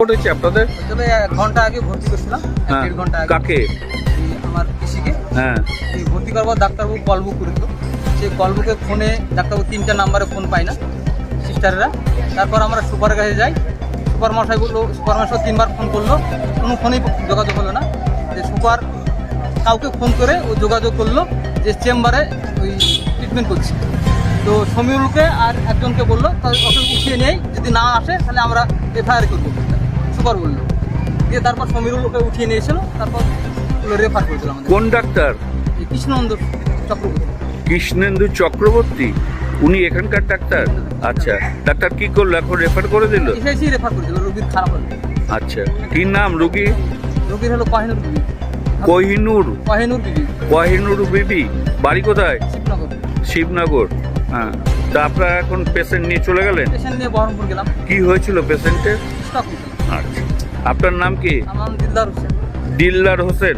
ঘটেছে আপনাদের? আসলে 1 ঘন্টা আগে ভর্তি করছিলাম, 1.5 ঘন্টা আগে। কাকে? আমার পিসিকে। হ্যাঁ। এই ভর্তি করবার ডাক্তারবাবু কল বুক করেছিল। সেই কল বুকে ফোনে ডাক্তারবাবু 3টা নাম্বারে ফোন পাই না সিস্টাররা। তারপর আমরা সুপারের কাছে যাই। সুপার মশাই বললো, সুপার মশাই 3বার ফোন করলো, কোনো ফোনেই যোগাযোগ হলো না। যে সুপার কাউকে ফোন করে ও যোগাযোগ করলো যে চেম্বারে ওই ট্রিটমেন্ট করছি। তো সমীরুলকে আর একজনকে বললো তাহলে ওকে উঠিয়ে নেই, যদি না আসে তাহলে আমরা এফআইআর করবো, সুপার বললো। দিয়ে তারপর সমীরুল ওকে উঠিয়ে নিয়েছিল, তারপর রেফার করেছিল আমাদের। কোন ডাক্তার? কৃষ্ণনন্দ চক্রবর্তী। কৃষ্ণেন্দু চক্রবর্তী, উনি এখানকার ডাক্তার? আচ্ছা, ডাক্তার কি করলো এখন? রেফার করে দিল? এসে রেফার করেছিল, রোগীর খারাপ হলো। আচ্ছা, কি নাম রোগী? রোগীর হলো কোহিনুর বিবি। কোহিনুর? কোহিনুর বিবি। কোহিনুর বিবি, বাড়ি কোথায়? শিবনগর। শিবনগর। হ্যাঁ, তা আপনারা এখন পেশেন্ট নিয়ে চলে গেলেন? পেশেন্ট নিয়ে বহরমপুর গেলাম। কি হয়েছিল পেশেন্টের? স্টক হয়েছিল। আচ্ছা, আপনার নাম কি? আমার নাম দিলদার হোসেন। দিলদার হোসেন।